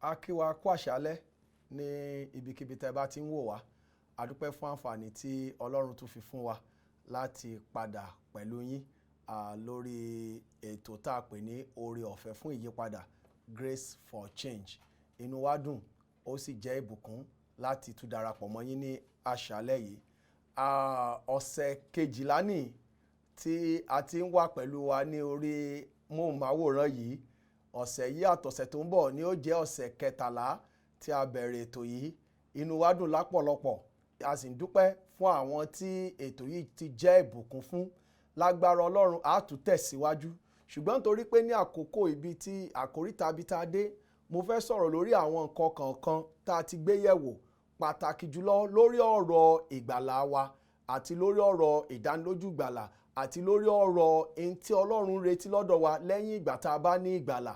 A kí wa kú àṣálẹ́ ní ibikíbi tẹ́ bá ti ń wò wá. A dúpẹ́ fún àǹfààní tí Ọlọ́run tún fi fún wa láti padà pẹ̀lú yín lórí ètò tá a pè ní oore ọ̀fẹ́ fún ìyípadà, Grace for Change. Inú wa dùn, ó sì jẹ́ ìbùkún láti tún darapọ̀ mọ́ yín ní àṣálẹ́ yìí. Ọ̀sẹ̀ kejìlá nìyí tí a ti ń wà pẹ̀lú wa ní orí móhùnmáwòrán yìí. Ọ̀sẹ̀ yìí àtọ̀sẹ̀ tó ń bọ̀ ni ó jẹ́ ọ̀sẹ̀ kẹtàlá tí a bẹ̀rẹ̀ ètò yìí. Inú wa dùn lápọ̀lọpọ̀. A sì ń dúpẹ́ fún àwọn tí ètò yìí ti jẹ́ ìbùkún fún. Lágbára Ọlọ́run á tún tẹ̀síwájú. Ṣùgbọ́n nítorí pé ní àkókò ibi tí àkóríta bí tá a dé, mo fẹ́ sọ̀rọ̀ lórí àwọn nǹkan kọ̀ọ̀kan tá a ti gbé yẹ̀wò, pàtàkì jùlọ lórí ọ̀rọ̀ ìgbàlà wa àti lórí ọ̀rọ̀ ìdánilójú ìgbàlà àti lórí ọ̀rọ̀ ẹni tí Ọlọ́run retí lọ́dọ̀ wa lẹ́yìn ìgbà tá a bá ní ìgbàlà.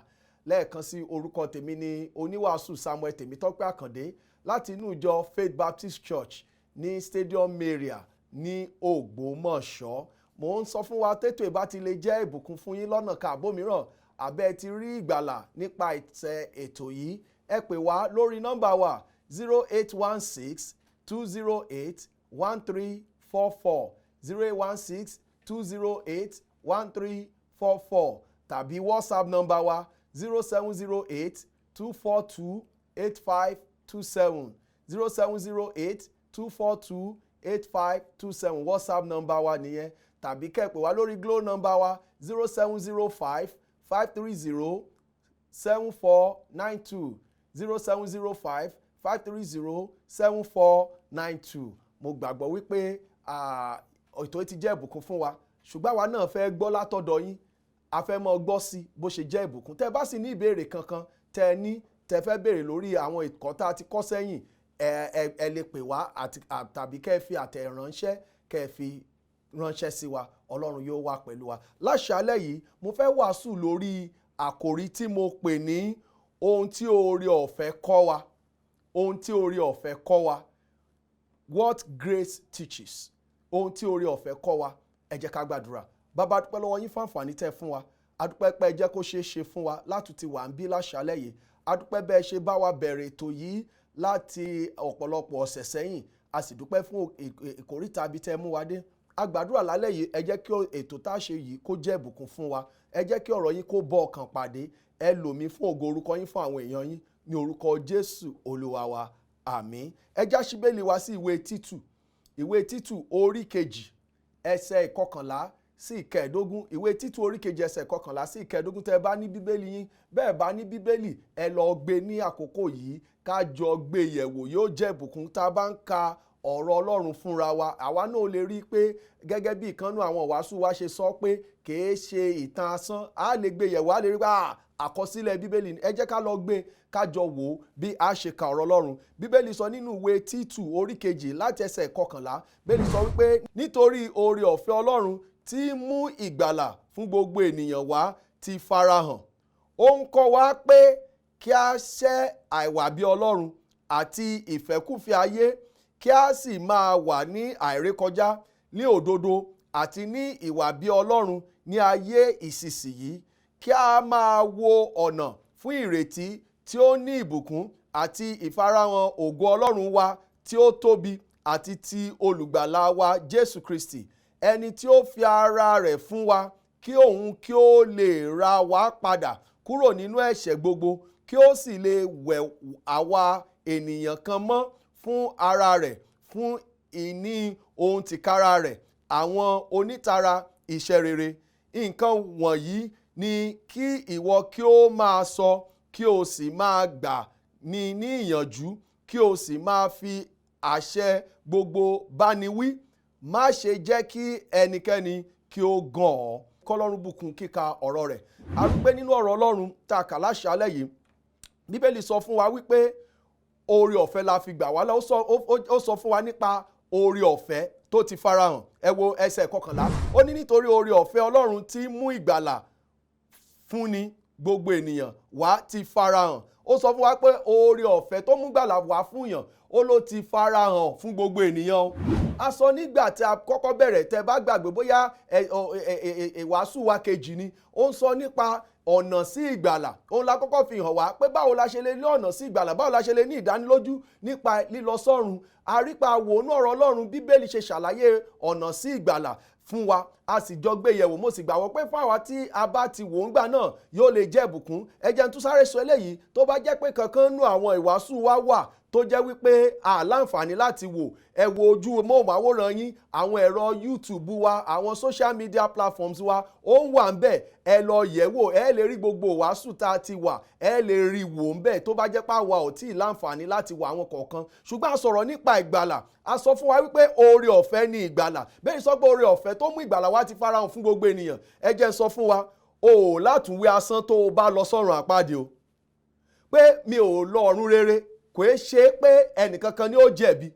Lẹ́ẹ̀kan sí, orúkọ tèmi ni oníwàásù Samuel Tèmítọ́pẹ́ Àkàndé láti inú ìjọ Faith Baptist Church ní Stadium Area ní Ògbómọ̀ṣọ́. Mo ń sọ fún wa tètò ìbá ti lè jẹ́ ìbùkún fún yín lọ́nà kàbó mìíràn àbẹ́ ti rí ìgbàlà nípa ètò yìí. Ẹ pè wá lórí nọ́mbà wa 0816-208-1344 0816-208-1344 tàbí WhatsApp nọ́mbà wa 0708-242-8527 0708-242-8527 WhatsApp nọ́mbà wa nìyẹn. Tàbí kẹ́ pè wá lórí Glo nọ́mbà wa 0705-530-7492 0705-530-7492. Mo gbàgbọ́ wípé ètò ti jẹ́ ìbùkún fún wa, ṣùgbọ́n àwa náà fẹ́ gbọ́ látọ̀dọ̀ yín. A fẹ́ mọ gbọ́ sí bó ṣe jẹ́ ìbùkún. Tẹ́ bá sì ní ìbéèrè kankan tẹ́ fẹ́ béèrè lórí àwọn ẹ̀kọ́ tá a ti kọ́ sẹ́yìn, ẹ lè pè wá tàbí kẹ́ fi àtẹ̀ránṣẹ́ kẹ́ fi ránṣẹ́ sí wa. Ọlọ́run yóò wà pẹ̀lú wa. Láṣálẹ́ yìí mo fẹ́ wàásù lórí àkòrí tí mo pè ní ohun tí oore ọ̀fẹ́ kọ́ wa. Ohun tí oore ọ̀fẹ́ kọ́ wa. What grace teaches. Ohun tí oore ọ̀fẹ́ kọ́ wa. Ẹ jẹ́ ká gbàdúrà. Bàbá, dúpẹ́ lọ́wọ́ yín fún àǹfààní tẹ́ fún wa. A dúpẹ́ pé ẹ jẹ́ kó ṣeé ṣe fún wa láti ti wà ń bí láṣálẹ́ yìí. A dúpẹ́ bẹ́ẹ̀ ṣe bá wa bẹ̀rẹ̀ ètò yìí láti ọ̀pọ̀lọpọ̀ ọ̀sẹ̀ sẹ́yìn. A sì dúpẹ́ fún ìkóríta bí tẹ́ mú wa dé. A gbàdúrà lálẹ́ yìí, ẹ jẹ́ kí ètò tá a ṣe yìí kó jẹ́ ìbùkún fún wa. Ẹ jẹ́ kí ọ̀rọ̀ yín kó bọ́ ọkàn pàdé. Ẹ lò mí fún ògo orúkọ yín fún àwọn èèyàn yín ní orúkọ Jésù Olúwa wa. Àmín. Ẹ já Bíbélì wa sí ìwé Títù. Ìwé Títù orí kejì ẹsẹ̀ ìkọkànlá sí ìkẹẹ̀dógún. Ìwé Títù orí kejì ẹsẹ̀ ìkọkànlá sí ìkẹẹ̀dógún. Tẹ́ bá ní Bíbélì yín, bẹ́ẹ̀ bá ní Bíbélì, ẹ lọ gbé ní àkókò yìí ká jọ gbé yẹ̀wò. Yóò jẹ́ ìbùkún tá a bá ń ka ọ̀rọ̀ Ọlọ́run fúnra wa. Àwa náà lè rí i pé gẹ́gẹ́ bí ìkànnù àwọn wàásù wa ṣe sọ pé kìí ṣe ìtàn asán. A lè gbé yẹ̀wò, a lè rí pé àkọsílẹ̀ Bíbélì ni. Ẹ jẹ́ ká lọ gbé ká jọ wò bí a ṣe ka ọ̀rọ̀ Ọlọ́run. Bíbélì sọ nínú ìwé Títù orí kejì láti ẹsẹ̀ ìkọkànlá. Bíbélì sọ wípé nítorí oore ọ̀fẹ́ Ọlọ́run tí mú ìgbàlà fún gbogbo ènìyàn wá ti farahàn. Ó ń kọ́ wa pé kí a ṣẹ́ àìwà bí Ọlọ́run àti ìfẹ́kúfẹ̀ẹ́ ayé, kí a sì máa wà ní àìrékọjá ní òdodo àti ní ìwà bí Ọlọ́run ní ayé ìsinsìnyí, kí a máa wo ọ̀nà fún ìrètí tí ó ní ìbùkún àti ìfarahàn ògo Ọlọ́run wa tí ó tóbi àti ti olùgbàlà wa Jésù Kristi, ẹni tí ó fi ara rẹ̀ fún wa kí òun kí ó lè ra wa padà kúrò nínú ẹ̀ṣẹ̀ gbogbo, kí ó sì lè wẹ̀ àwa ènìyàn kan mọ́ fún ara rẹ̀, fún ìní ohun tìkára rẹ̀, àwọn onítara iṣẹ́ rere. Nǹkan wọ̀nyí ni kí ìwọ kí ó máa sọ, kí o sì máa gbà ní ìyànjú, kí o sì máa fi àṣẹ gbogbo báni wí. Má ṣe jẹ́ kí ẹnikẹ́ni kí ó gàn ọ́. Kọ́lọ́run bùkún kíka ọ̀rọ̀ rẹ̀. A rí pé nínú ọ̀rọ̀ Ọlọ́run tá a kà láṣálẹ́ yìí, Bíbélì sọ fún wa wípé oore ọ̀fẹ́ la fi gbà wá lọ. Ó sọ fún wa nípa oore ọ̀fẹ́ tó ti farahàn. Ẹ wo ẹsẹ̀ ìkọkànlá. Ó ní nítorí oore ọ̀fẹ́ Ọlọ́run tí mú ìgbàlà fúnni gbogbo ènìyàn wá ti farahàn. Ó sọ fún wa pé oore ọ̀fẹ́ tó mú ìgbàlà wá fún yàn, ó ló ti farahàn fún gbogbo ènìyàn. A sọ nígbà tí a kọ́kọ́ bẹ̀rẹ̀, tẹ́ bá gbàgbé bóyá ìwàásù wa kejì ni, ó ń sọ nípa ọ̀nà sí ìgbàlà. Òun la kọ́kọ́ fi hàn wá pé báwo la ṣe lè ní ọ̀nà sí ìgbàlà, báwo la ṣe lè ní ìdánilójú nípa lílọ sọ́run. Àrípa wòónú ọ̀rọ̀ Ọlọ́run, Bíbélì ṣe ṣàlàyé ọ̀nà sí ìgbàlà fún wa, a sì jọ gbé yẹ̀wò. Mo sì gbàgbọ́ pé fún àwa tí a bá ti wò ń gbà náà yóò lè jẹ́ ìbùkún. Ẹ jẹ́ n tún sáré sọ eléyìí, tó bá jẹ́ pé kankan nú àwọn ìwàásù wa wà tó jẹ́ wípé a láǹfààní láti wò, ẹ wo ojú móhùnmáwòrán yín, àwọn ẹ̀rọ YouTube wa, àwọn social media platforms wa, ó ń wà ń bẹ̀. Ẹ lọ yẹ̀ wò, ẹ lè rí gbogbo ìwàásù tá a ti wà, ẹ lè rí wò ń bẹ̀ tó bá jẹ́ pé àwa ò tí ì láǹfààní láti wò àwọn kọ̀ọ̀kan. Ṣùgbọ́n a sọ̀rọ̀ nípa ìgbàlà, a sọ fún wa wípé oore ọ̀fẹ́ ni ìgbàlà. Bẹ́ẹ̀ ni sọ pé oore ọ̀fẹ́ tó mú ìgbàlà wá ti farahàn fún gbogbo ènìyàn. Ẹ jẹ́ sọ fún wa, o ò látúnwé asán tó o bá lọ sọ́run àpáàdé o. Pé mi ò lọ ọ̀run rere, kò é ṣe pé ẹnìkankan ni ó jẹ̀bi.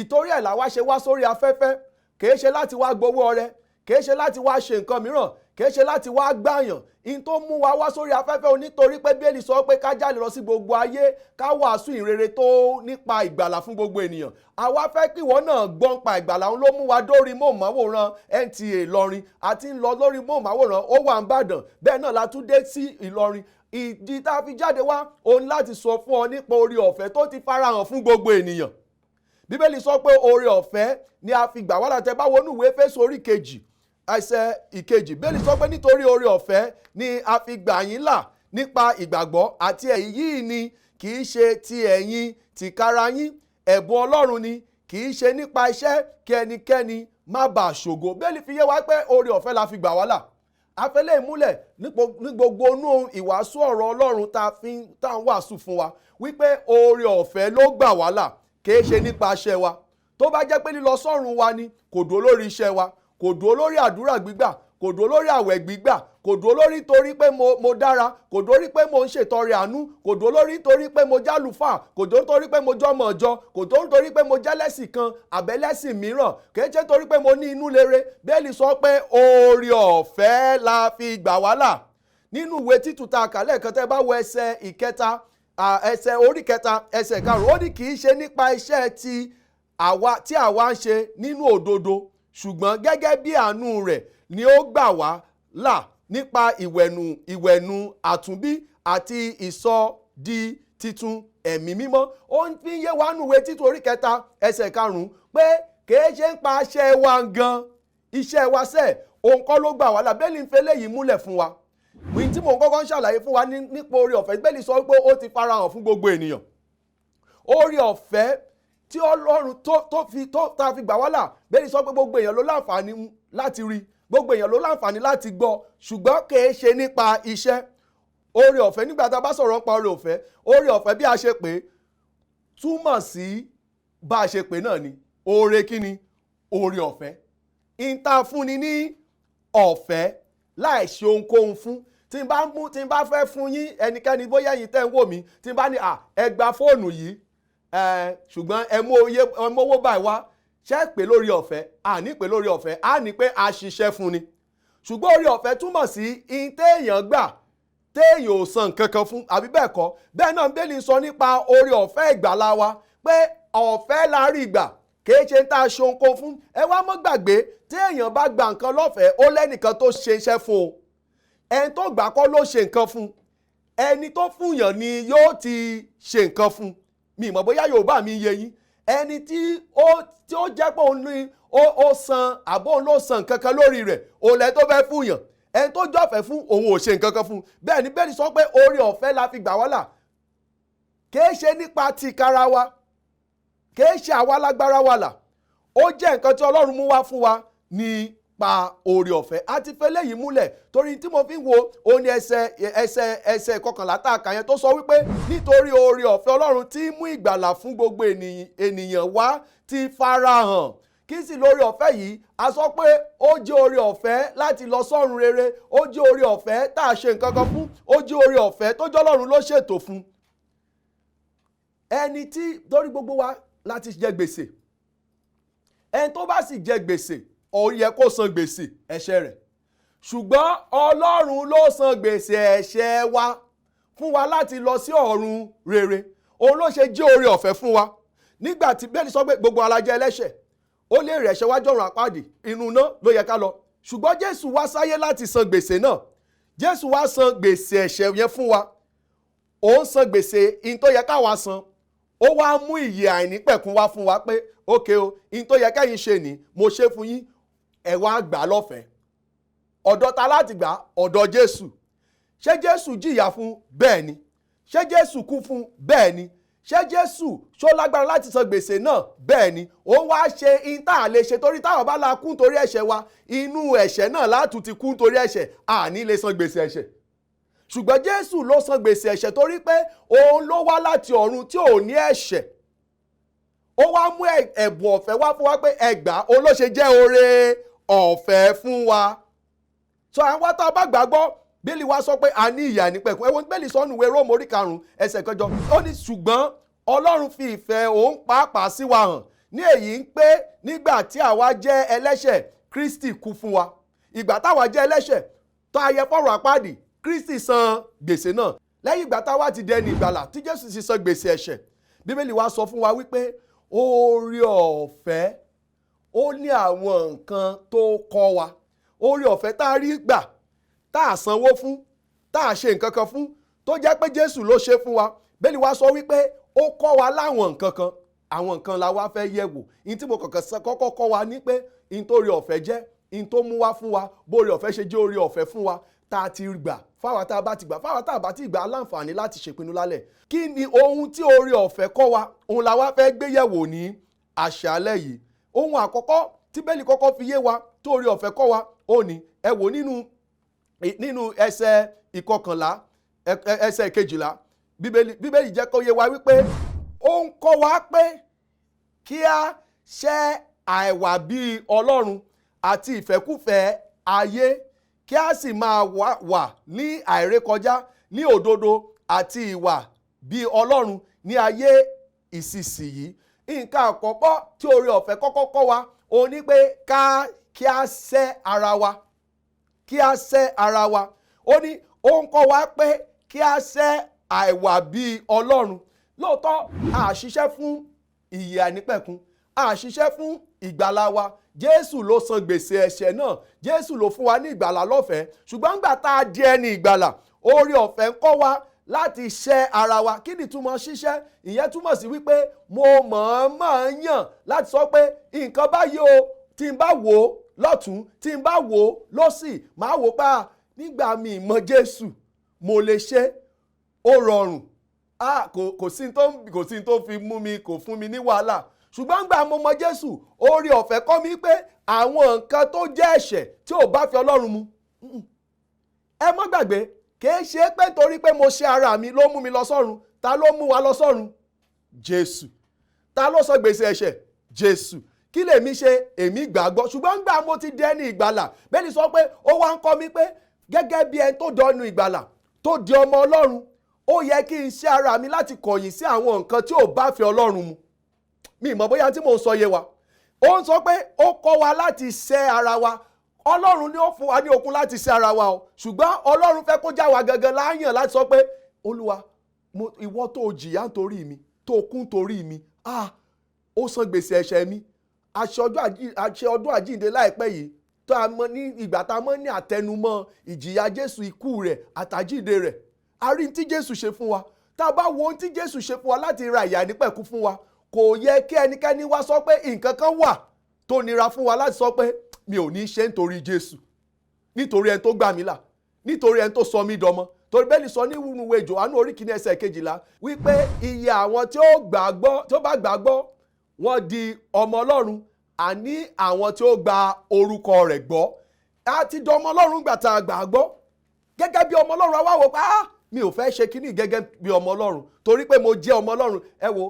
Ìtorí ẹ̀ làwa ṣe wá sórí afẹ́fẹ́, kìí ṣe láti wá gbowó ọrẹ, kìí ṣe láti wá ṣe nǹkan mìíràn, kìí ṣe láti wá gbàyàn. In tó mú wa wá sórí afẹ́fẹ́ onítorí pé Bíbélì sọ pé ká jáde lọ sí gbogbo ayé, ká wàásù ìrere tó nípa ìgbàlà fún gbogbo ènìyàn. Àwa fẹ́ kí ìwọ náà gbọ́n pa ìgbàlà. Òun ló mú wa dórí móhùnmáwòrán NTA Ìlọrin, àti ń lọ lórí móhùnmáwòrán ó wà ń Ìbàdàn, bẹ́ẹ̀ náà la tún dé sí Ìlọrin. Ìdí tá a fi jáde wá òun láti sọ fún ọ nípa oore ọ̀fẹ́ tó ti farahàn fún gbogbo ènìyàn. Bíbélì sọ pé oore ọ̀fẹ́ ni a fi gbà wá là. Tẹ́ bá wọnú ìwé Éfésù orí kejì ẹsẹ̀ ìkejì, Bíbélì sọ pé nítorí oore ọ̀fẹ́ ni a fi gbà yín là nípa ìgbàgbọ́, àti èyí ni kì í ṣe ti ẹ̀yin tìkára yín, ẹ̀bùn Ọlọ́run ni, kì í ṣe nípa iṣẹ́ kí ẹnikẹ́ni má bàa ṣògo. Bíbélì fi yé wa pé oore ọ̀fẹ́ la fi gbà wá là. Afẹ́lẹ́ ìmúlẹ̀ ní gbogbo inú ìwàásù ọ̀rọ̀ Ọlọ́run tá ń wàásù fún wa wípé oore ọ̀fẹ́ ló gbà wá là, kìí ṣe nípa iṣẹ́ wa. Tó bá jẹ́ pé lílọ sọ́run wa ni, kò dúró lórí iṣẹ́ wa, kò dúró lórí àdúrà gbígbà, kò dúró lórí àwẹ̀ gbígbà, kò dúró lórí torí pé mo dára, kò dúró lórí pé mo ń ṣètọrẹ àánú, kò dúró lórí torí pé mo jálùfáà, kò dúró torí pé mo jọmọ ọjọ́, kò dúró torí pé mo jẹ́lẹ́sìn kan àbẹ́lẹ́sìn mìíràn, kìí ṣe torí pé mo ní inú rere. Bíbélì sọ pé oore ọ̀fẹ́ la fi gbà wá là. Nínú ìwé Títù tá a kà lẹ́ẹ̀kan, tẹ́ bá wo ẹsẹ̀ ìkẹta, ẹsẹ̀ orí kẹta, ẹsẹ̀ karùn-ún, ó ní kì í ṣe nípa iṣẹ́ tí àwa ń ṣe nínú òdodo, ṣùgbọ́n gẹ́gẹ́ bí àánú rẹ̀ ni ó gbà wá là nípa ìwẹ̀nù àtúnbí àti ìsọdi titun ẹ̀mí mímọ́. Ó ń fi yé wa nínú ìwé Títù orí kẹta ẹsẹ̀ karùn-ún pé kìí ṣe ń pa iṣẹ́ wa gan, iṣẹ́ wa sẹ́ òun kọ́ ló gbà wá là. Bíbélì ń fẹ́ léyìí múlẹ̀ fún wa. Ìyí tí mò ń kọ́kọ́ ń ṣàlàyé fún wa nípa oore ọ̀fẹ́, Bíbélì sọ pé ó ti farahàn fún gbogbo ènìyàn. Oore ọ̀fẹ́ tí Ọlọ́run tá fi gbà wá là, Bíbélì sọ pé gbogbo èèyàn ló láǹfààní láti rí, gbogbo èèyàn ló láǹfààní láti gbọ́, ṣùgbọ́n kìí ṣe nípa iṣẹ́. Oore ọ̀fẹ́, nígbà tá a bá sọ̀rọ̀ nípa oore ọ̀fẹ́ bí a ṣe pè túmọ̀ sí bá a ṣe pè náà ni oore kíni, oore ọ̀fẹ́. Ìta fúnni ní ọ̀fẹ́ láì ṣe ohunkóhun fún. Tí n bá fẹ́ fún yín ẹnikẹ́ni, bóyá ẹ̀yin tẹ́ ń wò mí, tí n bá ní ẹ gba fóònù yìí, ṣùgbọ́n ẹ mú owó báyìí wá, ṣé pè lórí ọ̀fẹ́? A ní pè lórí ọ̀fẹ́, a ní pé a ṣiṣẹ́ fún ni. Ṣùgbọ́n oore ọ̀fẹ́ túmọ̀ sí in téèyàn gbà téèyàn ò san nǹkan kan fún, àbí bẹ́ẹ̀ kọ́? Bẹ́ẹ̀ náà Bíbélì sọ nípa oore ọ̀fẹ́ ìgbàlà wa pé ọ̀fẹ́ la rí gbà, kìí ṣe tá a ṣe ohunkóhun fún. Ẹ wá mọ́ gbàgbé, téèyàn bá gba nǹkan lọ́fẹ̀ẹ́, ó lẹ́nìkan tó ṣe iṣẹ́ fún o. Ẹni tó gbà kọ́ ló ṣe nǹkan fún, ẹni tó fúnyàn ni yóò ti ṣe nǹkan fún. Mi mọ̀ bóyá Yorùbá mi yé yín. Ẹni tí ó jẹ́ pé òun ní ó san àbó òun ló san nǹkan kan lórí rẹ̀, òun lẹ́ tó fẹ́ fúnyàn. Ẹni tó jọ̀fẹ́ fún òun ò ṣe nǹkan kan fún. Bẹ́ẹ̀ ni Bíbélì sọ pé oore ọ̀fẹ́ la fi gbà wá là. Kìí ṣe nípa tìkára wa, kìí ṣe àwa lágbára wa là. Ó jẹ́ nǹkan tí Ọlọ́run mú wá fún wa nípa oore ọ̀fẹ́. A ti fẹ́ léyìí múlẹ̀ torí tí mo fi ń wo òun ni ẹsẹ̀ kọkànlá tá a kà yẹn tó sọ wípé nítorí oore ọ̀fẹ́ Ọlọ́run tí mú ìgbàlà fún gbogbo ènìyàn wá ti farahàn. Kí sì lóore ọ̀fẹ́ yìí? A sọ pé ó jẹ́ oore ọ̀fẹ́ láti lọ sọ́run rere, ó jẹ́ oore ọ̀fẹ́ tá a ṣe nǹkan kan fún, ó jẹ́ oore ọ̀fẹ́ tó jẹ́ Ọlọ́run ló ṣètò fún. Ẹni tí torí gbogbo wa láti jẹ gbèsè, ẹni tó bá sì jẹ gbèsè ó yẹ kó san gbèsè ẹ̀ṣẹ̀ rẹ̀, ṣùgbọ́n Ọlọ́run ló san gbèsè ẹ̀ṣẹ̀ wa fún wa láti lọ sí ọ̀run rere. Òun ló ṣe jẹ́ oore ọ̀fẹ́ fún wa. Nígbà tí Bíbélì sọ pé gbogbo wa la jẹ́ ẹlẹ́ṣẹ̀, ó lè rẹ̀ ẹ̀ṣẹ̀ wá jọ̀run àpáàdì, inú iná ló yẹ ká lọ, ṣùgbọ́n Jésù wá sáyé láti san gbèsè náà. Jésù wá san gbèsè ẹ̀ṣẹ̀ yẹn fún wa. Ó ń san gbèsè in tó yẹ káwa san. Ó wá mú ìyè àìnípẹ̀kun wá fún wa pé ókè o, in tó yẹ kẹ́yin ṣe ni mo ṣe fún yín, ẹ wá gbà lọ́fẹ̀ẹ́. Ọ̀dọ̀ ta láti gbà? Ọ̀dọ̀ Jésù. Ṣé Jésù jìyà fún? Bẹ́ẹ̀ ni. Ṣé Jésù kú fún? Bẹ́ẹ̀ ni. Ṣé Jésù ṣó lágbára láti san gbèsè náà? Bẹ́ẹ̀ ni. Ó wá ṣe in tá a lè ṣe torí táwọn bá la kú torí ẹ̀ṣẹ̀ wa, inú ẹ̀ṣẹ̀ náà látún ti kú torí ẹ̀ṣẹ̀, a ní lè san gbèsè ẹ̀ṣẹ̀. Ṣùgbọ́n Jésù ló san gbèsè ẹ̀ṣẹ̀ torí pé òun ló wá láti ọ̀run tí ò ní ẹ̀ṣẹ̀. Ó wá mú ẹ̀bùn ọ̀fẹ́ wá fún wa pé ẹgbàá, òun ló ṣe jẹ́ oore ọ̀fẹ́ fún wa. So àwọn tá a bá gbàgbọ́, Bíbélì wa sọ pé a ní ìyè àìnípẹ̀kun. Ẹ wo Bíbélì sọ nínú ìwé Róòmù orí 5 ẹsẹ̀ 8. Ó ní ṣùgbọ́n Ọlọ́run fi ìfẹ́ òun pàápàá sí wa hàn ní èyí ń pé nígbà tí àwa jẹ́ ẹlẹ́ṣẹ̀, Kristi kú fún wa. Ìgbà táwa jẹ́ ẹlẹ́ṣẹ̀ tó ayẹ fọ́rọ̀ àpáàdì, Kristi san gbèsè náà. Lẹ́yìn ìgbà táwa ti dẹni ìgbàlà tí Jésù sì san gbèsè ẹ̀ṣẹ̀, Bíbélì wa sọ fún wa wípé oore ọ̀fẹ́ ó ní àwọn nǹkan tó kọ́ wa. Oore ọ̀fẹ́ tá a rí gbà, tá a sanwó fún, tá a ṣe nǹkan kan fún, tó jẹ́ pé Jésù ló ṣe fún wa. Bíbélì wa sọ wípé ó kọ́ wa láwọn nǹkan kan. Àwọn nǹkan la wá fẹ́ yẹ̀ wò. In tí mo kọ́kọ́ kọ́ wa ní pé in tó oore ọ̀fẹ́ jẹ́, in tó mú wá fún wa, bó oore ọ̀fẹ́ ṣe jẹ́ oore ọ̀fẹ́ fún wa, tá a ti gbà, fáwa tá a bá ti gbà, fáwa tá a bá ti gbà láǹfààní láti ṣèpinnu lálẹ́. Kí ni ohun tí oore ọ̀fẹ́ kọ́ wa? Òun la wá fẹ́ gbé yẹ̀wò ní àṣálẹ́ yìí. Ohun àkọ́kọ́ tí Bíbélì kọ́kọ́ fi yé wa tó oore ọ̀fẹ́ kọ́ wa, ó ní ẹ wò nínú ẹsẹ̀ 11, ẹsẹ̀ 12. Bíbélì jẹ́ kó yé wa wípé ó ń kọ́ wa pé kí a ṣẹ́ àìwà bíi Ọlọ́run àti ìfẹ́kúfẹ̀ẹ́ ayé, kí a sì máa wà ní àìrékọjá ní òdodo àti ìwà bíi Ọlọ́run ní ayé ìsinsìnyí. Nǹkan àkọ́kọ́ tí oore ọ̀fẹ́ kọ́kọ́ kọ́ wa, ó ní pé kí a ṣẹ́ ara wa. Kí a ṣẹ́ ara wa. Ó ní ó ń kọ́ wa pé kí a ṣẹ́ àìwà bíi Ọlọ́run. Lóòótọ́ a ṣiṣẹ́ fún ìyè àìnípẹ̀kun, a ṣiṣẹ́ fún ìgbàlà wa. Jésù ló san gbèsè ẹ̀ṣẹ̀ náà. Jésù ló fún wa ní ìgbàlà lọ́fẹ̀ẹ́. Ṣùgbọ́n nígbà tá a di ẹni ìgbàlà, oore ọ̀fẹ́ ń kọ́ wa láti ṣẹ́ ara wa. Kí ni túmọ̀ ṣíṣẹ́? Ìyẹn túmọ̀ sí wípé mo mọ̀ọ́mọ̀ yàn láti sọ pé nǹkan báyìí o, tí n bá wò ó lọ́tún, tí n bá wò ó lọ́sì, máa wò pa nígbà mi mọ̀ Jésù, mo lè ṣe, ó rọrùn. Kò sí tó fi mú mi, kò fún mi ní wàhálà. Ṣùgbọ́n gbà mo mọ̀ Jésù, oore ọ̀fẹ́ kọ́ mi pé àwọn nǹkan tó jẹ́ ẹ̀ṣẹ̀ tí ò bá fi Ọlọ́run mu. Ẹ má gbàgbé, kìí ṣe pé torí pé mo ṣe ara mi ló mú mi lọ sọ́run. Ta ló mú wa lọ sọ́run? Jésù. Ta ló san gbèsè ẹ̀ṣẹ̀? Jésù. Kí lèmi ṣe? Èmi gbàgbọ́. Ṣùgbọ́n gbà mo ti dẹni ìgbàlà, Bíbélì sọ pé ó wá ń kọ́ mi pé gẹ́gẹ́ bí ẹni tó dọnu ìgbàlà, tó di ọmọ Ọlọ́run, ó yẹ kí n ṣe ara mi láti kọ̀yìn sí àwọn nǹkan tí ò bá fi Ọlọ́run mu. Mi mọ̀ bóyá tí mò ń sọ yé wa. Ó ń sọ pé ó kọ́ wa láti ṣẹ́ ara wa. Ọlọ́run ni ó fún wa ní okun láti ṣẹ́ ara wa o. Ṣùgbọ́n Ọlọ́run fẹ́ kó já wa gangan láàyàn láti sọ pé Olúwa, ìwọ tó jìyà nítorí mi, tó kú nítorí mi, ó san gbèsè ẹ̀ṣẹ̀ mi. Àṣẹ ọdún àjíǹde láìpẹ́ yìí tó a mọ̀ ní ìgbà tá a mọ̀ ní àtẹnumọ́ ìjìyà Jésù, ikú rẹ̀ àtàjíǹde rẹ̀. A rí tí Jésù ṣe fún wa. Tá a bá wo ohun tí Jésù ṣe fún wa láti ra ìyè àìnípẹ̀kun fún wa, kò yẹ kí ẹnikẹ́ni wá sọ pé nǹkan kan wà tó nira fún wa láti sọ pé mi ò ní ṣe nítorí Jésù, nítorí ẹni tó gbà mí là, nítorí ẹni tó sọ mí dọmọ. Torí Bíbélì sọ ní ìwé Jòhánù orí 1 ẹsẹ̀ 12 wípé iye àwọn tí ó bá gbàgbọ́ wọ́n di ọmọ Ọlọ́run, àní àwọn tí ó gba orúkọ rẹ̀ gbọ́. A ti di ọmọ Ọlọ́run gbà tá a gbàgbọ́. Gẹ́gẹ́ bí ọmọ Ọlọ́run, a wá wò pé mi ò fẹ́ ṣe kíní gẹ́gẹ́ bí ọmọ Ọlọ́run torí pé mo jẹ́ ọmọ Ọlọ́run. Ẹ wo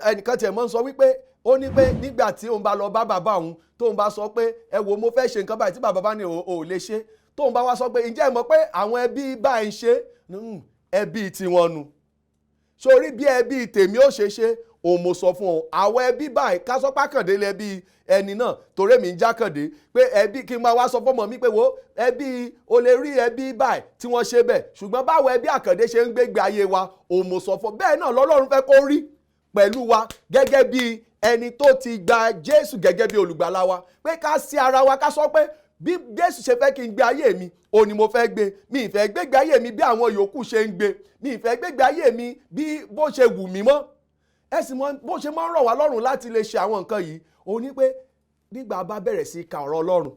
ẹnìkan tiẹ̀ mọ́ ń sọ wípé ó ní pé nígbà tí òun bá lọ bá bàbá òun, tóun bá sọ pé ẹ wo mo fẹ́ ṣe nǹkan báyìí tí bàbá bá ní ò lè ṣe, tóun bá wá sọ pé ǹjẹ́ ẹ mọ̀ pé àwọn ẹbí báyìí ṣe, ẹbí tiwọn nu. Sórí bí ẹbí tèmi ó ṣe òun mo sọ fún ọ, àwọn ẹbí báyìí ká sọ pákàndé lẹ́bí ẹni náà torí mi ń jákàndé pé ẹbí kí n máa wá sọ fọmọ mi pé wo ẹbí o lè rí ẹbí báyìí tí wọ́n ṣe bẹ́ẹ̀, ṣùgbọ́n báwo ẹbí àkàndé ṣe ń gbégbé ayé wa òun mo sọ fún. Bẹ́ẹ̀ náà lọ́lọ́run fẹ́ kó rí pẹ̀lú wa gẹ́gẹ́ bí ẹni tó ti gba Jésù gẹ́gẹ́ bí olùgbàlà wa, pé ká sí ara wa ká sọ pé bí Jésù ṣe fẹ́ kí n gbé ayé mi òun ni mo fẹ́ gbé. Mi ì fẹ́ gbégbé ayé mi bí àwọn yòókù ṣe ń gbé. Mi ì fẹ́ gbégbé ayé mi bí bó ṣe wù mí mọ́. Ẹ sì mọ bó ṣe máa ń rọ̀ wá lọ́rùn láti lè ṣe àwọn nǹkan yìí. Òun ni pé nígbà bá bẹ̀rẹ̀ sí ka ọ̀rọ̀ Ọlọ́run.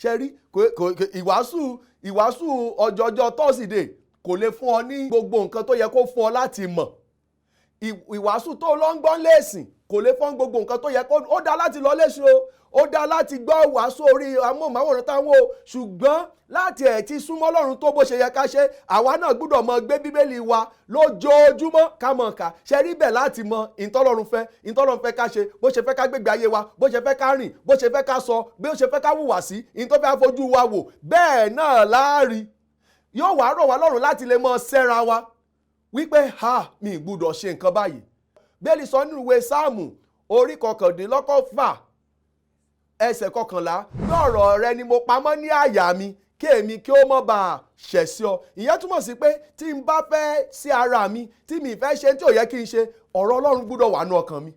Ṣé rí ìwàásù ọjọ́jọ́ tọ́sídẹ̀ẹ́ kò lè fún ọ ní gbogbo nǹkan tó yẹ kó fún ọ láti mọ̀. Ìwàásù tó lọ ń gbọ́ lẹ́sìn kò lè fún gbogbo nǹkan tó yẹ kó. Ó dá láti lọ lẹ́sìn o, ó dá láti gbọ́ wàásù orí amóhùnmáwòrán táwọn o, ṣùgbọ́n láti ẹ̀ ti súnmọ́ Ọlọ́run tó bó ṣe yẹ ká ṣe, àwa náà gbọ́dọ̀ mọ gbé Bíbélì wa lójoojúmọ́ ká mọ̀ ká. Ṣe rí bẹ́ẹ̀ láti mọ ìtọ́lọ́run fẹ́ ká ṣe, bó ṣe fẹ́ ká gbégbé ayé wa, bó ṣe fẹ́ ká rìn, bó ṣe fẹ́ ká sọ, bí ó ṣe fẹ́ ká hùwà sí, ìtọ́ fẹ́ fojú wa wò, bẹ́ẹ̀ náà láàrí. Yóò wá rọ̀ wá lọ́rùn láti lè mọ sẹ́ra wa wípé mi ì gbọ́dọ̀ ṣe nǹkan báyìí. Bíbélì sọ nínú ìwé Sáàmù orí 19 ẹsẹ̀ 11, ní ọ̀rọ̀ rẹ ni mo pamọ́ ní àyà mi kí èmi kí ó má bàa ṣẹ̀ sí ọ. Ìyẹn túmọ̀ sí pé tí n bá fẹ́ sí ara mi, tí mi fẹ́ ṣe tí ò yẹ kí n ṣe, ọ̀rọ̀ Ọlọ́run gbọ́dọ̀ wà nú ọkàn mi.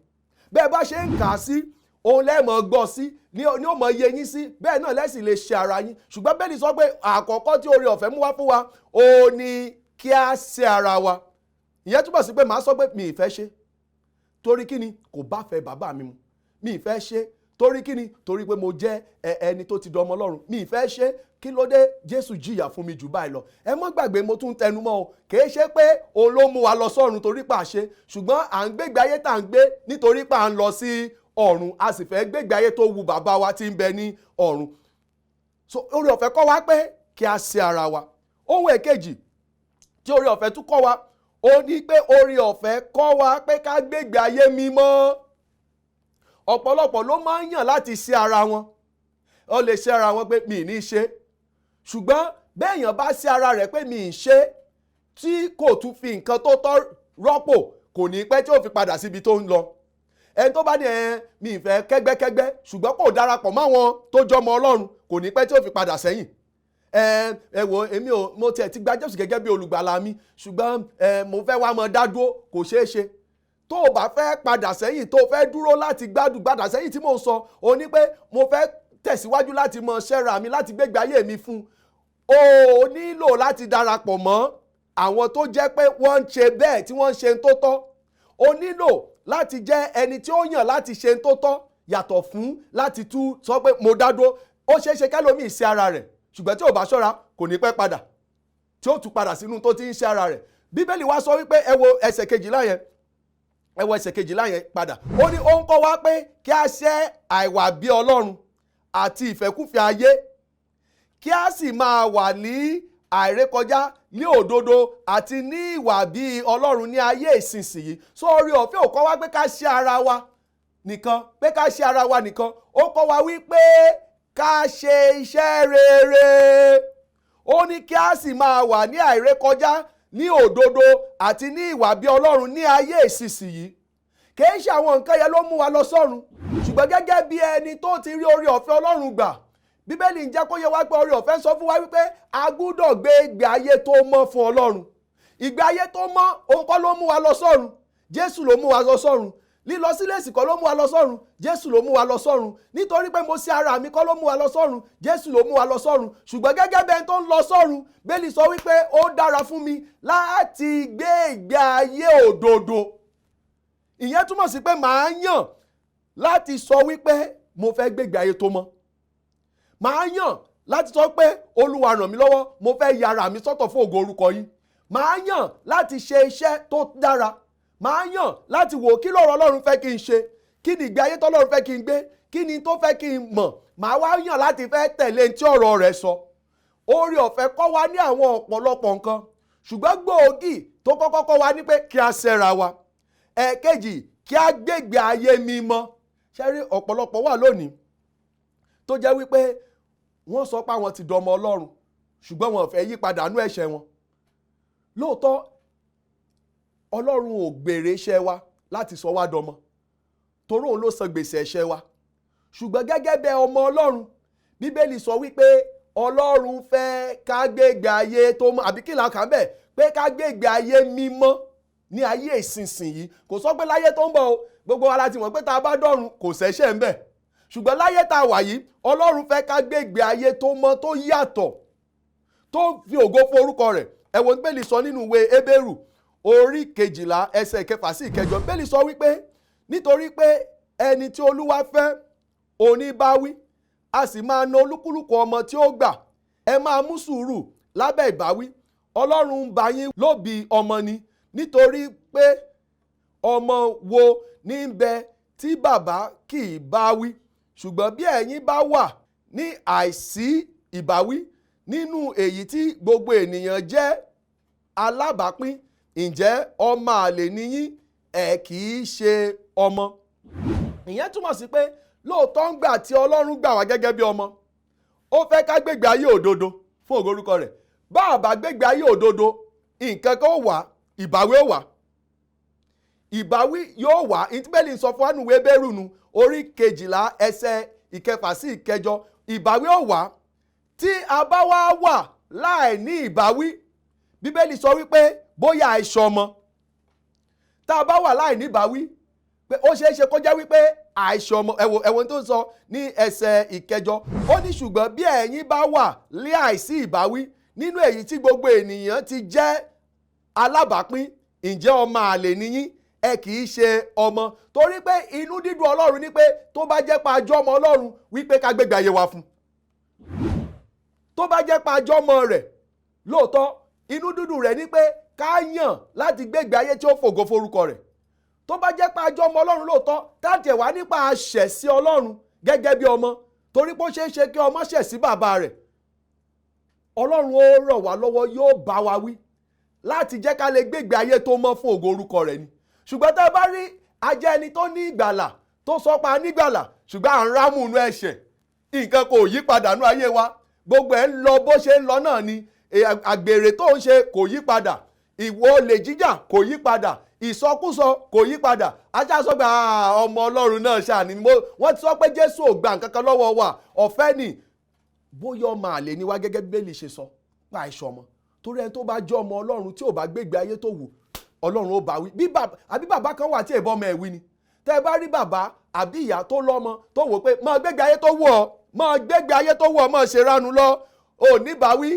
Bẹ́ẹ̀ bá ṣe ń kà á sí, òun lẹ́ẹ̀mọ̀ gbọ́ sí, ní ó mọ iye yín sí, bẹ́ẹ̀ náà lẹ́sìn lè ṣe ara yín. Ṣùgbọ́n Bíbélì sọ pé àkọ́kọ́ tí oore ọ̀fẹ́ mú wá fún wa, ó ní kí a ṣe ara wa. Ìyẹn túmọ̀ sí pé màá sọ pé mi ì fẹ́ ṣe. Torí kí ni? Kò bá fẹ́ bàbá mi mu. Mi ì fẹ́ ṣe. Torí kí ni? Torí pé mo jẹ́ ẹni tó ti dọmọ Ọlọ́run. Mi ì fẹ́ ṣe. Kí ló dé? Jésù jìyà fún mi jù báyìí lọ. Ẹ mọ́ gbàgbé, mo tún tẹnu mọ́ o. Kìí ṣe pé òun ló mú wa lọ sọ́run torí pà ṣe, ṣùgbọ́n à ń gbégbé ayé tá à ń gbé nítorí pà ń lọ sí ọ̀run. A sì fẹ́ gbégbé ayé tó wu bàbá wa tí ń bẹ ní ọ̀run. So oore ọ̀fẹ́ kọ́ wa pé kí a ṣe ara wa. Ohun èkejì tí oore ọ̀fẹ́ tún kọ́ wa, ó ní pé oore ọ̀fẹ́ kọ́ wa pé ká gbégbé ayé mímọ́. Ọ̀pọ̀lọpọ̀ ló máa ń yàn láti ṣe ara wọn. Ó lè ṣe ara wọn pé mi ì ní ṣe. Ṣùgbọ́n béèyàn bá ṣe ara rẹ̀ pé mi ì ṣe, tí kò tún fi nǹkan tó tọ́ rọ́pò, kò ní pẹ́ tí ó fi padà síbi tó ń lọ. Ẹni tó bá ní mi ì fẹ́ kẹ́gbẹ́kẹ́gbẹ́, ṣùgbọ́n kò darapọ̀ máwọn tó jọmọ Ọlọ́run, kò ní pẹ́ tí ó fi padà sẹ́yìn. Ẹ wo, mo tiẹ̀ ti gba Jésù gẹ́gẹ́ bí olùgbàlà mi, ṣùgbọ́n mo fẹ́ wá mọ dádúró, kò ṣeé ṣe. Tó o bá fẹ́ padà sẹ́yìn, tó o fẹ́ dúró láti gbádùn padà sẹ́yìn tí mò ń sọ, ó ní pé mo fẹ́ tẹ̀síwájú láti mọ ṣẹ́ra mi, láti gbégbé ayé mi fún. O nílò láti darapọ̀ mọ́ àwọn tó jẹ́ pé wọ́n ń ṣe bẹ́ẹ̀ tí wọ́n ń ṣe ń tó tọ́. O nílò láti jẹ́ ẹni tí ó yàn láti ṣe ń tó tọ́, yàtọ̀ fún láti tú sọ pé mo dádúró. Ó ṣeé ṣe kẹ́lòmíì ṣe ara rẹ̀, ṣùgbọ́n tí ò bá ṣọ́ra kò ní pẹ́ padà, tí ó tún padà sínú tó ti ń ṣe ara rẹ̀. Bíbélì wa sọ wípé ẹ wo ẹsẹ̀ 12 yẹn padà. Ó ní ó ń kọ́ wa pé kí a ṣẹ́ àìwà bí Ọlọ́run àti ìfẹ́kúfẹ̀ẹ́ ayé, kí a sì máa wà ní àìrékọjá ní òdodo àti ní ìwà bí Ọlọ́run ní ayé ìsinsìnyí. So oore ọ̀fẹ́ ò kọ́ wa pé ká ṣe ara wa nìkan, ó kọ́ wa wípé ká ṣe iṣẹ́ rere. Ó ní kí a sì máa wà ní àìrékọjá ní òdodo àti ní ìwà bí Ọlọ́run ní ayé ìsinsìnyí. Kìí ṣe àwọn nǹkan yẹn ló mú wa lọ sọ́run, ṣùgbọ́n gẹ́gẹ́ bí ẹni tó ti rí oore ọ̀fẹ́ Ọlọ́run gbà, Bíbélì ń jẹ́ kó yé wa pé oore ọ̀fẹ́ sọ fún wa wípé a gbúdọ̀ gbé ìgbé ayé tó mọ́ fún Ọlọ́run. Ìgbé ayé tó mọ́, òun kọ́ ló mú wa lọ sọ́run, Jésù ló mú wa lọ sọ́run. Lílọ sílé ìsìn kọ́ ló mú wa lọ sọ́run, Jésù ló mú wa lọ sọ́run. Nítorí pé mo ṣe ara mi kọ́ ló mú wa lọ sọ́run, Jésù ló mú wa lọ sọ́run. Ṣùgbọ́n gẹ́gẹ́ bí ẹni tó ń lọ sọ́run, Bíbélì sọ wípé ó dára fún mi láti gbé ìgbé ayé òdodo. Ìyẹn túmọ̀ sí pé màá yàn láti sọ wípé mo fẹ́ gbé ìgbé ayé tó mọ́. Màá yàn láti sọ pé Olúwa ràn mí lọ́wọ́, mo fẹ́ ya ara mi sọ́tọ̀ fún ògo orúkọ yín. Màá yàn láti ṣe iṣẹ́ tó dára. Màá yàn láti wò kí lọ́rọ̀ Ọlọ́run fẹ́ kí n ṣe, kí ni ìgbé ayé tọ́lọ́run fẹ́ kí n gbé, kí ni tó fẹ́ kí n mọ̀. Màá wá yàn láti fẹ́ tẹ̀lé tí ọ̀rọ̀ rẹ̀ sọ. Oore ọ̀fẹ́ kọ́ wa ní àwọn ọ̀pọ̀lọpọ̀ nǹkan, ṣùgbọ́n gbòógì tó kọ́kọ́ kọ́ wa ní pé kí a ṣẹ́ra wa. Ẹ̀kejì, kí a gbégbé ayé mímọ́. Ṣé rí ọ̀pọ̀lọpọ̀ wà lónìí tó jẹ́ wípé wọ́n sọ pé àwọn ti dọmọ Ọlọ́run, ṣùgbọ́n wọn ò fẹ́ yí padà nú ẹ̀ṣẹ̀ wọn. Lóòótọ́ Ọlọ́run ò gbèrè iṣẹ́ wa láti sọ wá dọmọ, torí òun ló san gbèsè ẹ̀ṣẹ̀ wa. Ṣùgbọ́n gẹ́gẹ́ bẹ́ ọmọ Ọlọ́run, Bíbélì sọ wípé Ọlọ́run fẹ́ ká gbégbé ayé tó mọ́, àbí kí là ń kà bẹ́ẹ̀, pé ká gbégbé ayé mímọ́ ní ayé ìsinsìnyí. Kò sọ pé láyé tó ń bọ̀ o, gbogbo wa láti mọ̀ pé tá a bá dọ̀run kò sẹ́ṣẹ̀ ń bẹ̀. ṣùgbọ́n láyé tá a wà yìí Ọlọ́run fẹ́ ká gbé ìgbé ayé tó mọ́ tó yàtọ̀ tó fi ògo fún orúkọ rẹ̀. Ẹ̀wọ̀n Bíbélì sọ nínú ìwé Hébérù orí 12 ẹsẹ̀ 6 sí 8. Bíbélì sọ wípé nítorí pé ẹni tí Olúwa fẹ́ òní bá wí, a sì máa na olúkúlùkù ọmọ tí ó gbà. Ẹ máa mú sùúrù lábẹ́ ìbáwí. Ọlọ́run ń bá yín lóbi ọmọ ni, nítorí pé ọmọ wo ní ń bẹ tí bàbá kì í bá wí. Ṣùgbọ́n bí ẹ̀yin bá wà ní àìsí ìbáwí nínú èyí tí gbogbo ènìyàn jẹ́ alábàápín, ǹjẹ́ ọmọ àlè ni yín, ẹ kì í ṣe ọmọ. Ìyẹn túmọ̀ sí pé lóòótọ́ ń gbà tí Ọlọ́run gbà wá gẹ́gẹ́ bí ọmọ, ó fẹ́ ká gbégbé ayé òdodo fún ògo orúkọ rẹ̀. Bá a bá gbégbé ayé òdodo, nǹkan kan ó wà, ìbáwí ó wà. Ìbáwí yóò wà. Bíbélì sọ fún wa nínú ìwé Hébérù nù orí 12 ẹsẹ̀ 6 sí 8. Ìbáwí ó wà. Tí a bá wà láì ní ìbáwí, Bíbélì sọ wípé bóyá àìṣọmọ. Tá a bá wà láì ní ìbáwí, pé ó ṣeé ṣe kó jẹ́ wípé àìṣọmọ. Ẹ̀wọ̀n tó ń sọ ní ẹsẹ̀ 7. Ó ní ṣùgbọ́n bí ẹ̀yin bá wà lé àìsí ìbáwí nínú èyí tí gbogbo ènìyàn ti jẹ́ alábàápín, ǹjẹ́ ọmọ àlè ni yín, ẹ kì í ṣe ọmọ. Torí pé inú dídùn Ọlọ́run ni pé tó bá jẹ́ pa àjọ ọmọ Ọlọ́run wípé ká gbégbé ayé wa fún. Tó bá jẹ́ pa àjọ ọmọ rẹ̀ lóòótọ́, inú dídùn rẹ̀ ni pé ká yàn láti gbégbé ayé tí ó fògo forúkọ rẹ̀. Tó bá jẹ́ pa àjọ ọmọ Ọlọ́run lóòótọ́, táàtẹ̀ wá nípa àṣẹ̀ sí Ọlọ́run gẹ́gẹ́ bí ọmọ, torí pé ó ṣeé ṣe kí ọmọ ṣẹ̀ sí bàbá rẹ̀. Ọlọ́run ó ràn wá lọ́wọ́, yóò bá wa wí láti jẹ́ ká lè gbégbé ayé tó mọ́ fún ògo orúkọ rẹ̀ ni. Ṣùgbọ́n tá a bá rí ajẹ́ ẹni tó ní ìgbàlà tó sọ pa nígbàlà ṣùgbọ́n à ń rámù inú ẹ̀ṣẹ̀, nǹkan kò yí padà nú ayé wa, gbogbo ẹ̀ ń lọ bó ṣe ń lọ náà ni. Àgbèrè tó ń ṣe kò yí padà, ìwọ olè jíjà kò yí padà, ìsọkúsọ kò yí padà. Ajá sọ pé ọmọ Ọlọ́run náà ṣàní, wọ́n ti sọ pé Jésù ò gba nǹkan kan lọ́wọ́ wa, ọ̀fẹ́ ni. Bóyá ọmọ àlè ni wá gẹ́gẹ́ bí Bíbélì ṣe sọ pa àìṣọmọ. Torí ẹni tó bá jẹ́ ọmọ Ọlọ́run tí ò bá gbégbé ayé tó wù, Ọlọ́run ó bá wí. Àbí bàbá kan wà tí èbọ́ ọmọ ẹ̀ wí ni. Tẹ́ ẹ bá rí bàbá àbí ìyá tó lọ́mọ tó wò pé máa gbégbé ayé tó wù ọ́, máa gbégbé ayé tó wù ọ́, máa ṣe ránu lọ, ò ní bá wí.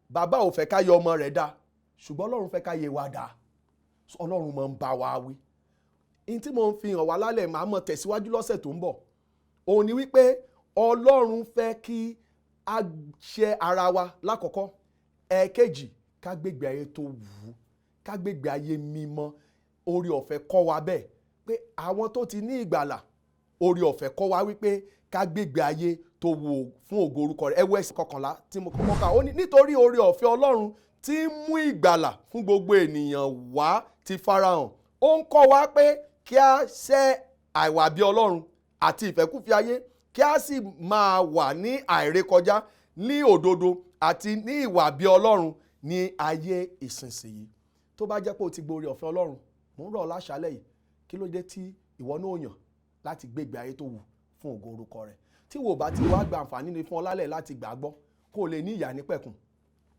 Bàbá ò fẹ́ ká yẹ ọmọ rẹ̀ dá, ṣùgbọ́n Ọlọ́run fẹ́ ká yẹ wa dá. Ọlọ́run máa ń bá wa wí. In tí mo ń fi hàn wá lálẹ́ màá mọ̀ tẹ̀síwájú lọ́sẹ̀ tó ń bọ̀. Òun ni wípé Ọlọ́run fẹ́ kí a ṣe ara wa lákọ̀ọ́kọ́. Ẹ̀ẹ̀kejì, ká gbégbé ayé tó wù ú, ká gbégbé ayé mímọ́. Oore ọ̀fẹ́ kọ́ wa bẹ́ẹ̀ pé àwọn tó ti ní ìgbàlà, oore ọ̀fẹ́ kọ́ wa wípé ká gbégbé ayé tó wù fún ògo orúkọ rẹ̀. Ẹwẹ́ ẹsẹ̀ 11 tí mo kọ́kọ́ kà, ó ní nítorí oore ọ̀fẹ́ Ọlọ́run tí ń mú ìgbàlà fún gbogbo ènìyàn wá ti farahàn. Ó ń kọ́ wa pé kí a ṣẹ́ àìwà bí Ọlọ́run àti ìfẹ́kúfẹ̀ẹ́ ayé, kí a sì máa wà ní àìrékọjá, ní òdodo àti ní ìwà bí Ọlọ́run ní ayé ìsinsìnyí. Tó bá jẹ́ pé o ti gbóore ọ̀fẹ́ Ọlọ́run, mò ń rọ̀ ọ́ láṣálẹ́ yìí, kí ló dé tí ìwọ náà yàn láti gbégbé ayé tó wù fún ògo orúkọ rẹ̀? Tí wo bá ti wá gba àǹfààní ni fún ọ lálẹ́ láti gbàgbọ́ kó o lè ní ìyà nípẹ̀kun.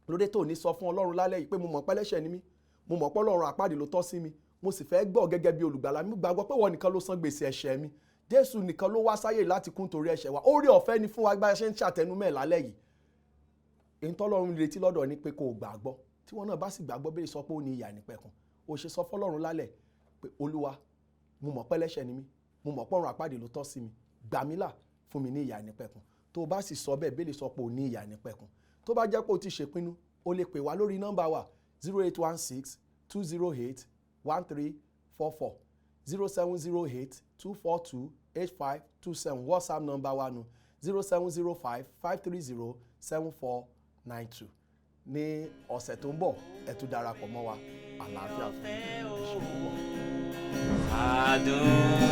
Lóde tó ní sọ fún Ọlọ́run lálẹ́ yìí pé mo mọ̀ pẹ́lẹ́ṣẹ̀ ni mí, mo mọ̀ pé Ọlọ́run àpáàdì ló tọ́ sí mi, mo sì fẹ́ gbọ́ gẹ́gẹ́ bí olùgbàlà mi, gbàgbọ́ pé wọ́n nìkan ló san gbèsè ẹ̀ṣẹ̀ mi, Jésù nìkan ló wá sáyé láti kún torí ẹ̀ṣẹ̀ wa. Oore ọ̀fẹ́ ni fún wa gbá ṣe ń ṣàtẹnumẹ́ lálẹ́ yìí. Èyí tọ́lọ́run retí lọ́dọ̀ ni pé kó o gbàgbọ́. Tí wọ́n náà bá sì gbàgbọ́ bẹ́ẹ̀ sọ pé ó ní ìyà nípẹ̀kun. O ṣe sọ fọ́lọ́run lálẹ́ pé Olúwa, mo mọ̀ pẹ́lẹ́ṣẹ̀ ni mí, mo mọ̀ pé ọ̀run àpáàdì ló tọ́ sí mi, gbà mí là, fún mi ní ìyà nípẹ̀kun. Tó o bá sì sọ bẹ́ẹ̀ bẹ́ẹ̀ sọ pé ó ní ìyà nípẹ̀kun. Tó bá jẹ́ pé o ti ṣèpinnu, o lè pè wá lórí nọ́mbà wa 0816 208 1344 0708 242 8527. WhatsApp nọ́mbà wa nù 0705 530 7492. Ní ọ̀sẹ̀ tó ń bọ̀, ẹ tún darapọ̀ mọ́ wa. Àlàáfíà fún yín.